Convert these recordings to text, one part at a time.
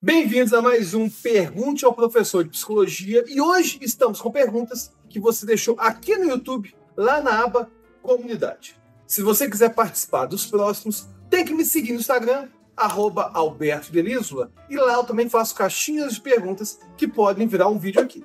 Bem-vindos a mais um Pergunte ao Professor de Psicologia e hoje estamos com perguntas que você deixou aqui no YouTube, lá na aba Comunidade. Se você quiser participar dos próximos, tem que me seguir no Instagram, @AlbertoDelisula, e lá eu também faço caixinhas de perguntas que podem virar um vídeo aqui.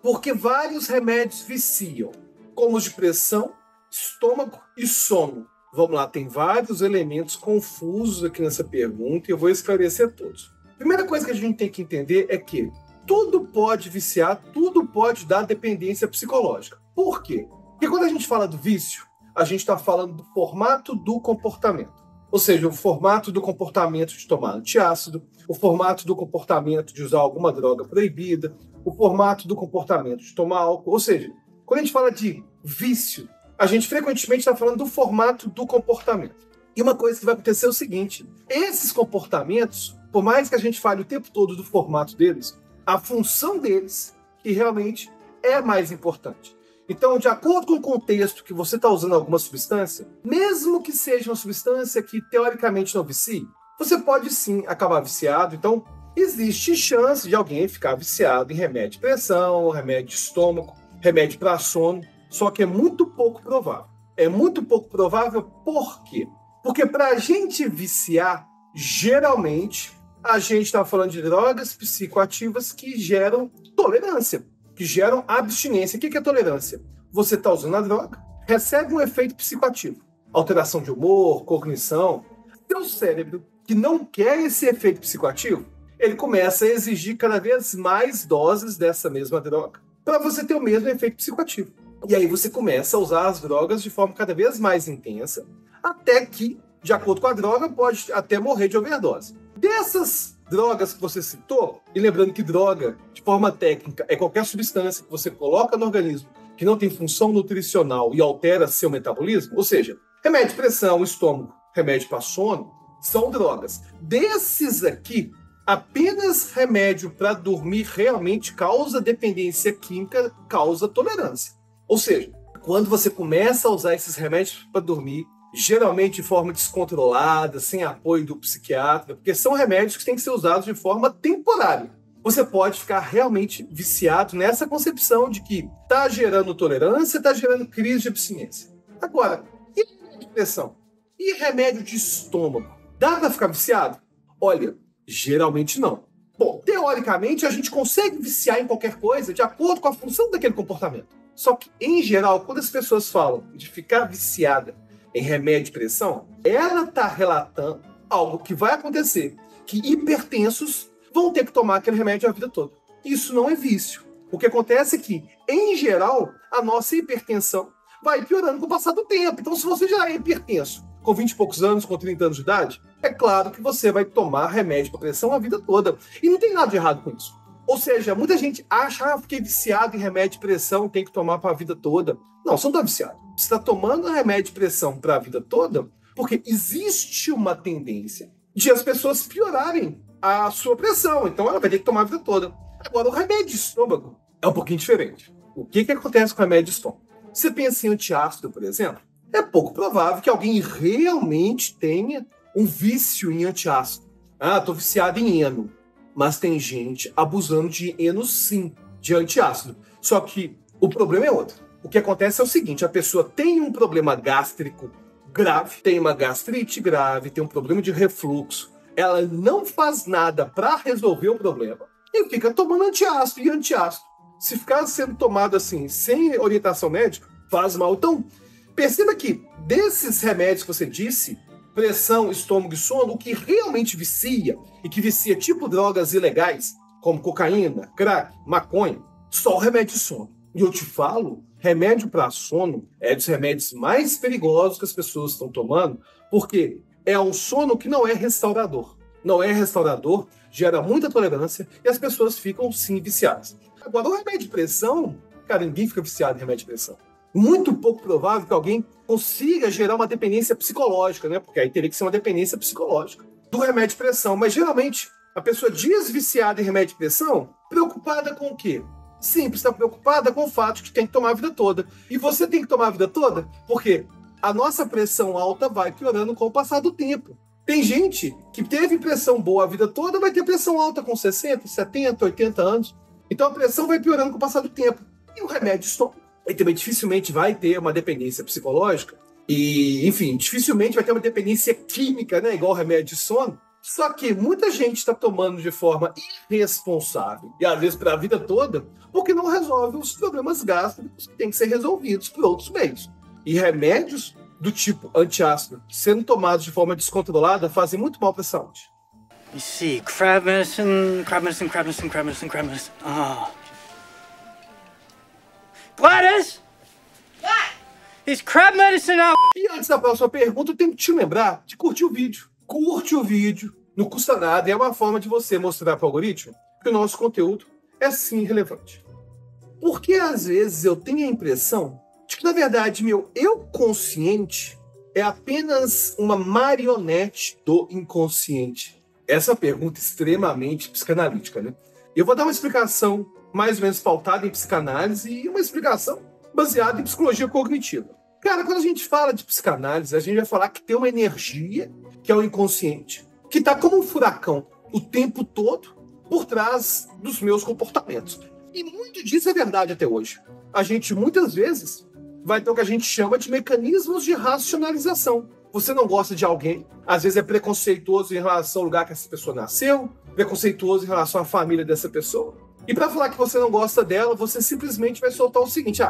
Porque vários remédios viciam, como os de pressão, estômago e sono. Vamos lá, tem vários elementos confusos aqui nessa pergunta e eu vou esclarecer todos. Primeira coisa que a gente tem que entender é que tudo pode viciar, tudo pode dar dependência psicológica. Por quê? Porque quando a gente fala do vício, a gente está falando do formato do comportamento. Ou seja, o formato do comportamento de tomar antiácido, o formato do comportamento de usar alguma droga proibida, o formato do comportamento de tomar álcool. Ou seja, quando a gente fala de vício, a gente frequentemente está falando do formato do comportamento. E uma coisa que vai acontecer é o seguinte: esses comportamentos, por mais que a gente fale o tempo todo do formato deles, a função deles que realmente é mais importante. Então, de acordo com o contexto que você está usando alguma substância, mesmo que seja uma substância que teoricamente não vicie, você pode sim acabar viciado. Então, existe chance de alguém ficar viciado em remédio de pressão, remédio de estômago, remédio para sono, só que é muito pouco provável. É muito pouco provável por quê? Porque para a gente viciar, geralmente, a gente está falando de drogas psicoativas que geram tolerância, que geram abstinência. O que é tolerância? Você está usando a droga, recebe um efeito psicoativo, alteração de humor, cognição. Seu cérebro, que não quer esse efeito psicoativo, ele começa a exigir cada vez mais doses dessa mesma droga para você ter o mesmo efeito psicoativo. E aí você começa a usar as drogas de forma cada vez mais intensa, até que, de acordo com a droga, pode até morrer de overdose. Dessas drogas que você citou, e lembrando que droga, de forma técnica, é qualquer substância que você coloca no organismo que não tem função nutricional e altera seu metabolismo, ou seja, remédio de pressão, estômago, remédio para sono, são drogas. Desses aqui, apenas remédio para dormir realmente causa dependência química, causa tolerância. Ou seja, quando você começa a usar esses remédios para dormir, geralmente de forma descontrolada, sem apoio do psiquiatra, porque são remédios que têm que ser usados de forma temporária. Você pode ficar realmente viciado nessa concepção de que está gerando tolerância, está gerando crise de abstinência. Agora, e remédio de pressão? E remédio de estômago? Dá para ficar viciado? Olha, geralmente não. Bom, teoricamente a gente consegue viciar em qualquer coisa de acordo com a função daquele comportamento. Só que, em geral, quando as pessoas falam de ficar viciada em remédio de pressão, ela está relatando algo que vai acontecer, que hipertensos vão ter que tomar aquele remédio a vida toda. Isso não é vício. O que acontece é que, em geral, a nossa hipertensão vai piorando com o passar do tempo. Então, se você já é hipertenso com 20 e poucos anos, com 30 anos de idade, é claro que você vai tomar remédio para pressão a vida toda. E não tem nada de errado com isso. Ou seja, muita gente acha, fiquei viciado em remédio de pressão, tem que tomar para a vida toda. Não, você não está viciado. Você está tomando remédio de pressão para a vida toda porque existe uma tendência de as pessoas piorarem a sua pressão. Então ela vai ter que tomar a vida toda. Agora, o remédio de estômago é um pouquinho diferente. O que acontece com o remédio de estômago? Você pensa em antiácido, por exemplo, é pouco provável que alguém realmente tenha um vício em antiácido. Ah, estou viciado em eno. Mas tem gente abusando de eno, sim, de antiácido. Só que o problema é outro. O que acontece é o seguinte: a pessoa tem um problema gástrico grave, tem uma gastrite grave, tem um problema de refluxo. Ela não faz nada para resolver o problema e fica tomando antiácido e antiácido. Se ficar sendo tomado assim, sem orientação médica, faz mal. Então, perceba que desses remédios que você disse, pressão, estômago e sono, o que realmente vicia, e que vicia tipo drogas ilegais, como cocaína, crack, maconha, só o remédio de sono. E eu te falo, remédio para sono é dos remédios mais perigosos que as pessoas estão tomando, porque é um sono que não é restaurador. Não é restaurador, gera muita tolerância e as pessoas ficam, sim, viciadas. Agora, o remédio de pressão, cara, ninguém fica viciado em remédio de pressão. Muito pouco provável que alguém consiga gerar uma dependência psicológica, né? Porque aí teria que ser uma dependência psicológica do remédio de pressão. Mas, geralmente, a pessoa diz viciada em remédio de pressão, preocupada com o quê? Simples, está preocupada com o fato de que tem que tomar a vida toda. E você tem que tomar a vida toda porque a nossa pressão alta vai piorando com o passar do tempo. Tem gente que teve pressão boa a vida toda, vai ter pressão alta com 60, 70, 80 anos. Então a pressão vai piorando com o passar do tempo. E o remédio de estômago, ele também dificilmente vai ter uma dependência psicológica. E, enfim, dificilmente vai ter uma dependência química, né? Igual o remédio de sono. Só que muita gente está tomando de forma irresponsável, e às vezes para a vida toda, porque não resolve os problemas gástricos que têm que ser resolvidos por outros meios. E remédios do tipo antiácido, sendo tomados de forma descontrolada, fazem muito mal para a saúde. You see, crab medicine, crab medicine, crab medicine, crab medicine, crab medicine. Oh. Gladys! What? Is crab medicine out? E antes da próxima pergunta, eu tenho que te lembrar de curtir o vídeo. Curte o vídeo, não custa nada, é uma forma de você mostrar para o algoritmo que o nosso conteúdo é sim relevante. Porque às vezes eu tenho a impressão de que, na verdade, meu eu consciente é apenas uma marionete do inconsciente. Essa pergunta é extremamente psicanalítica, né? Eu vou dar uma explicação mais ou menos pautada em psicanálise e uma explicação baseada em psicologia cognitiva. Cara, quando a gente fala de psicanálise, a gente vai falar que tem uma energia, que é o inconsciente, que está como um furacão o tempo todo por trás dos meus comportamentos. E muito disso é verdade até hoje. A gente, muitas vezes, vai ter o que a gente chama de mecanismos de racionalização. Você não gosta de alguém, às vezes é preconceituoso em relação ao lugar que essa pessoa nasceu, preconceituoso em relação à família dessa pessoa. E para falar que você não gosta dela, você simplesmente vai soltar o seguinte: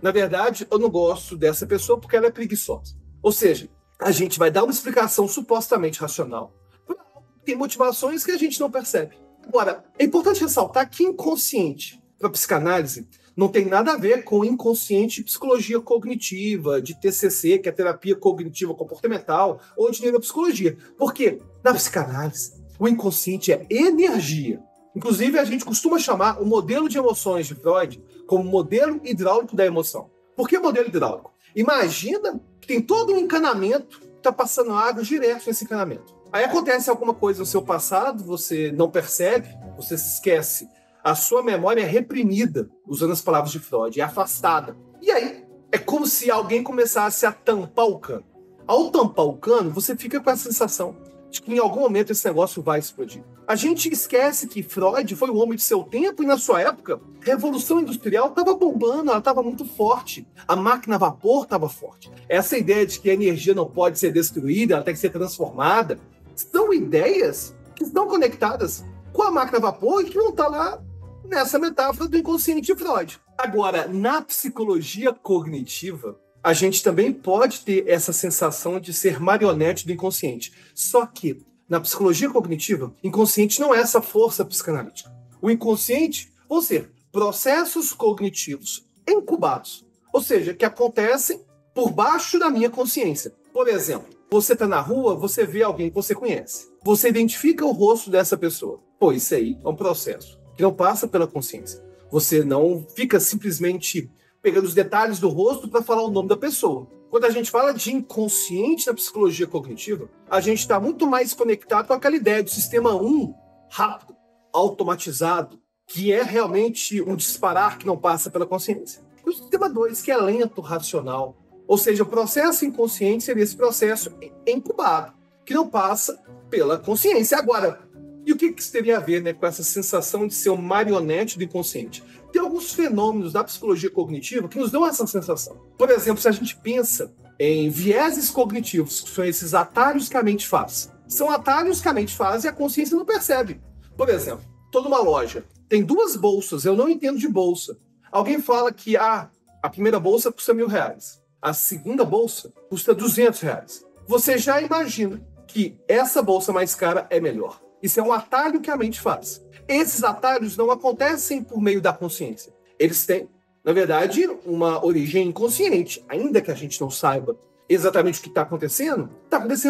na verdade, eu não gosto dessa pessoa porque ela é preguiçosa. Ou seja, a gente vai dar uma explicação supostamente racional para algo que tem motivações que a gente não percebe. Agora, é importante ressaltar que inconsciente, para psicanálise, não tem nada a ver com inconsciente de psicologia cognitiva, de TCC, que é terapia cognitiva comportamental, ou de neuropsicologia. Porque na psicanálise, o inconsciente é energia. Inclusive, a gente costuma chamar o modelo de emoções de Freud como modelo hidráulico da emoção. Por que modelo hidráulico? Imagina que tem todo um encanamento que está passando água direto nesse encanamento. Aí acontece alguma coisa no seu passado, você não percebe, você se esquece. A sua memória é reprimida, usando as palavras de Freud, é afastada. E aí, é como se alguém começasse a tampar o cano. Ao tampar o cano, você fica com a sensação de que em algum momento esse negócio vai explodir. A gente esquece que Freud foi um homem de seu tempo e na sua época, a Revolução Industrial estava bombando, ela estava muito forte. A máquina a vapor estava forte. Essa ideia de que a energia não pode ser destruída, ela tem que ser transformada, são ideias que estão conectadas com a máquina a vapor e que não está lá nessa metáfora do inconsciente de Freud. Agora, na psicologia cognitiva, a gente também pode ter essa sensação de ser marionete do inconsciente. Só que, na psicologia cognitiva, inconsciente não é essa força psicanalítica. O inconsciente vão ser processos cognitivos incubados, ou seja, que acontecem por baixo da minha consciência. Por exemplo, você está na rua, você vê alguém que você conhece. Você identifica o rosto dessa pessoa. Pô, isso aí é um processo que não passa pela consciência. Você não fica simplesmente pegando os detalhes do rosto para falar o nome da pessoa. Quando a gente fala de inconsciente na psicologia cognitiva, a gente está muito mais conectado com aquela ideia do sistema 1, rápido, automatizado, que é realmente um disparar que não passa pela consciência. E o sistema 2, que é lento, racional. Ou seja, o processo inconsciente seria esse processo incubado, que não passa pela consciência. Agora, e o que isso teria a ver, né, com essa sensação de ser um marionete do inconsciente? Tem alguns fenômenos da psicologia cognitiva que nos dão essa sensação. Por exemplo, se a gente pensa em vieses cognitivos, que são esses atalhos que a mente faz. São atalhos que a mente faz e a consciência não percebe. Por exemplo, estou numa loja, tem 2 bolsas, eu não entendo de bolsa. Alguém fala que a primeira bolsa custa R$1.000, a segunda bolsa custa R$200. Você já imagina que essa bolsa mais cara é melhor. Isso é um atalho que a mente faz. Esses atalhos não acontecem por meio da consciência. Eles têm, na verdade, uma origem inconsciente. Ainda que a gente não saiba exatamente o que está acontecendo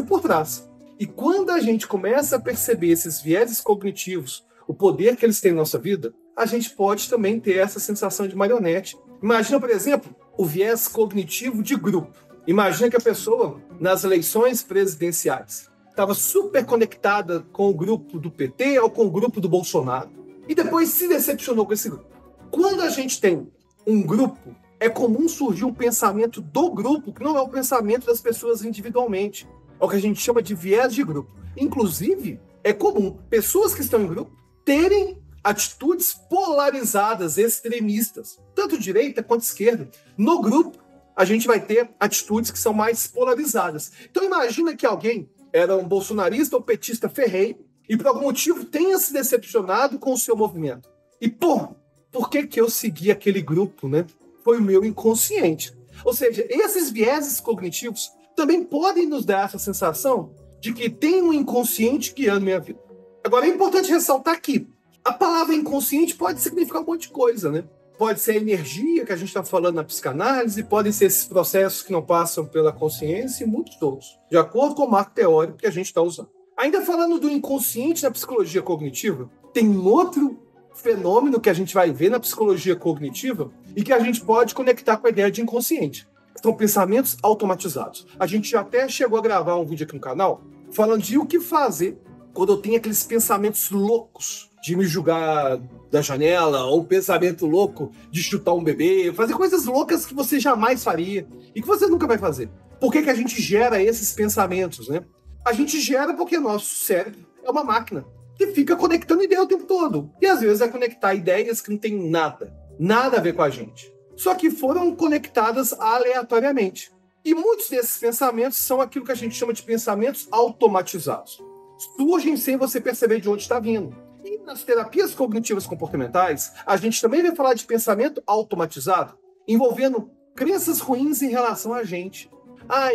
por trás. E quando a gente começa a perceber esses vieses cognitivos, o poder que eles têm na nossa vida, a gente pode também ter essa sensação de marionete. Imagina, por exemplo, o viés cognitivo de grupo. Imagina que a pessoa, nas eleições presidenciais, estava super conectada com o grupo do PT ou com o grupo do Bolsonaro. E depois se decepcionou com esse grupo. Quando a gente tem um grupo, é comum surgir um pensamento do grupo, que não é o pensamento das pessoas individualmente. É o que a gente chama de viés de grupo. Inclusive, é comum pessoas que estão em grupo terem atitudes polarizadas, extremistas, tanto direita quanto esquerda. No grupo, a gente vai ter atitudes que são mais polarizadas. Então imagina que alguém era um bolsonarista ou petista ferrenho e por algum motivo tenha se decepcionado com o seu movimento. E, por que eu segui aquele grupo, né? Foi o meu inconsciente. Ou seja, esses vieses cognitivos também podem nos dar essa sensação de que tem um inconsciente guiando minha vida. Agora, é importante ressaltar que a palavra inconsciente pode significar um monte de coisa, né? Pode ser a energia que a gente está falando na psicanálise, podem ser esses processos que não passam pela consciência e muitos outros, de acordo com o marco teórico que a gente está usando. Ainda falando do inconsciente na psicologia cognitiva, tem um outro fenômeno que a gente vai ver na psicologia cognitiva e que a gente pode conectar com a ideia de inconsciente. São pensamentos automatizados. A gente já até chegou a gravar um vídeo aqui no canal falando de o que fazer quando eu tenho aqueles pensamentos loucos de me jogar da janela, ou um pensamento louco de chutar um bebê, fazer coisas loucas que você jamais faria e que você nunca vai fazer. Por que a gente gera esses pensamentos, né? A gente gera porque nosso cérebro é uma máquina que fica conectando ideia o tempo todo. E às vezes é conectar ideias que não tem nada a ver com a gente. Só que foram conectadas aleatoriamente. E muitos desses pensamentos são aquilo que a gente chama de pensamentos automatizados. Surgem sem você perceber de onde está vindo. E nas terapias cognitivas comportamentais, a gente também vai falar de pensamento automatizado, envolvendo crenças ruins em relação a gente.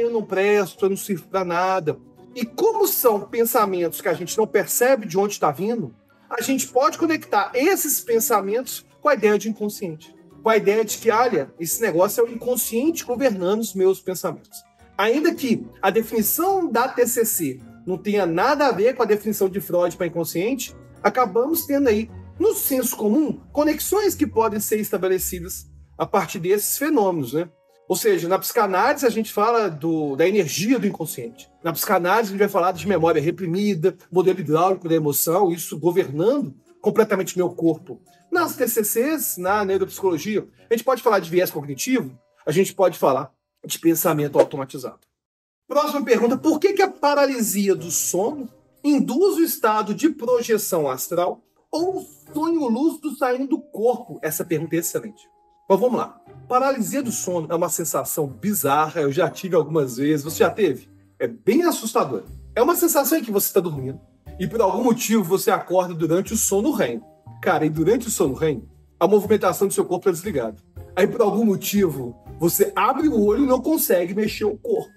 Eu não presto, eu não sirvo para nada. E como são pensamentos que a gente não percebe de onde está vindo, a gente pode conectar esses pensamentos com a ideia de inconsciente. Com a ideia de que, olha, esse negócio é o inconsciente governando os meus pensamentos. Ainda que a definição da TCC não tenha nada a ver com a definição de Freud para inconsciente, acabamos tendo aí, no senso comum, conexões que podem ser estabelecidas a partir desses fenômenos, né? Ou seja, na psicanálise a gente fala da energia do inconsciente. Na psicanálise a gente vai falar de memória reprimida, modelo hidráulico da emoção, isso governando completamente meu corpo. Nas TCCs, na neuropsicologia, a gente pode falar de viés cognitivo, a gente pode falar de pensamento automatizado. Próxima pergunta, por que a paralisia do sono induz o estado de projeção astral ou sonho lúcido saindo do corpo? Essa pergunta é excelente. Mas vamos lá. Paralisia do sono é uma sensação bizarra, eu já tive algumas vezes. Você já teve? É bem assustador. É uma sensação em que você está dormindo e por algum motivo você acorda durante o sono REM. Cara, e durante o sono REM, a movimentação do seu corpo é desligada. Aí por algum motivo você abre o olho e não consegue mexer o corpo.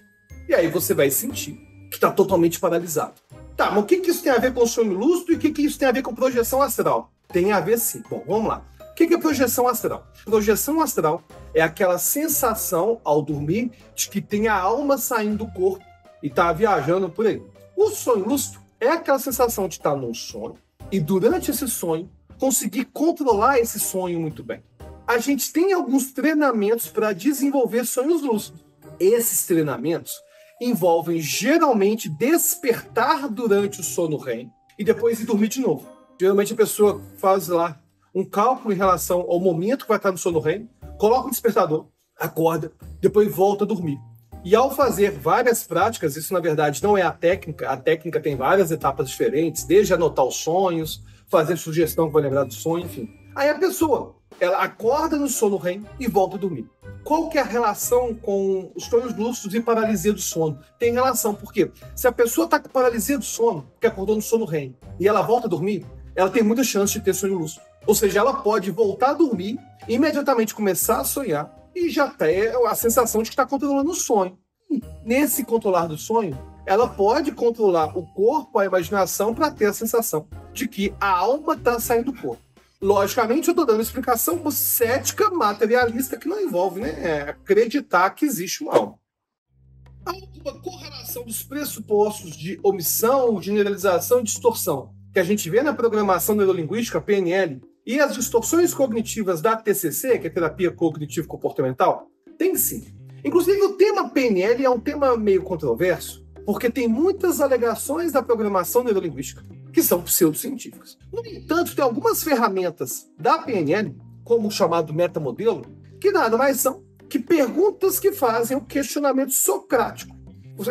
E aí você vai sentir que está totalmente paralisado. Tá, mas o que isso tem a ver com sonho lúcido e o que isso tem a ver com projeção astral? Tem a ver sim. Bom, vamos lá. O que é projeção astral? Projeção astral é aquela sensação ao dormir de que tem a alma saindo do corpo e está viajando por aí. O sonho lúcido é aquela sensação de estar num sonho e durante esse sonho conseguir controlar esse sonho muito bem. A gente tem alguns treinamentos para desenvolver sonhos lúcidos. Esses treinamentos envolvem geralmente despertar durante o sono REM e depois ir dormir de novo. Geralmente a pessoa faz lá um cálculo em relação ao momento que vai estar no sono REM, coloca um despertador, acorda, depois volta a dormir. E ao fazer várias práticas, isso na verdade não é a técnica tem várias etapas diferentes, desde anotar os sonhos, fazer sugestão que vai lembrar do sonho, enfim. Aí a pessoa, ela acorda no sono REM e volta a dormir. Qual que é a relação com os sonhos lúcidos e paralisia do sono? Tem relação, porque se a pessoa está com paralisia do sono, que acordou no sono REM, e ela volta a dormir, ela tem muita chance de ter sonho lúcido. Ou seja, ela pode voltar a dormir, imediatamente começar a sonhar e já ter a sensação de que está controlando o sonho. E nesse controlar do sonho, ela pode controlar o corpo, a imaginação, para ter a sensação de que a alma está saindo do corpo. Logicamente, eu estou dando explicação cética materialista que não envolve, acreditar que existe uma alma. Há alguma correlação dos pressupostos de omissão, generalização e distorção que a gente vê na programação neurolinguística, PNL, e as distorções cognitivas da TCC, que é Terapia Cognitivo-Comportamental? Tem sim. Inclusive, o tema PNL é um tema meio controverso, porque tem muitas alegações da programação neurolinguística que são pseudocientíficas. No entanto, tem algumas ferramentas da PNL, como o chamado metamodelo, que nada mais são que perguntas que fazem o questionamento socrático.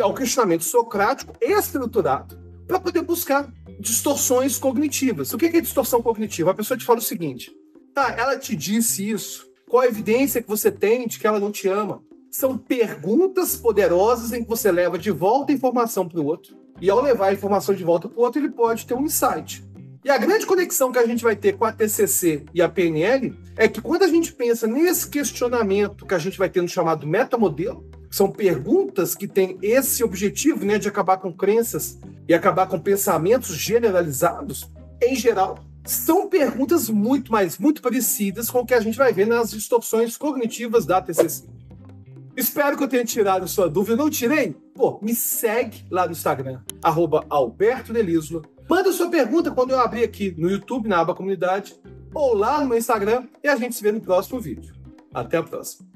ao questionamento socrático estruturado para poder buscar distorções cognitivas. O que é distorção cognitiva? A pessoa te fala o seguinte: tá, ela te disse isso, qual a evidência que você tem de que ela não te ama? São perguntas poderosas em que você leva de volta a informação para o outro, e ao levar a informação de volta para o outro, ele pode ter um insight. E a grande conexão que a gente vai ter com a TCC e a PNL é que quando a gente pensa nesse questionamento que a gente vai ter no chamado metamodelo, são perguntas que têm esse objetivo, né, de acabar com crenças e acabar com pensamentos generalizados, em geral, são perguntas muito parecidas com o que a gente vai ver nas distorções cognitivas da TCC. Espero que eu tenha tirado sua dúvida. Não tirei? Pô, me segue lá no Instagram, @AlbertoDelisla. Manda sua pergunta quando eu abrir aqui no YouTube, na aba Comunidade, ou lá no meu Instagram, e a gente se vê no próximo vídeo. Até a próxima.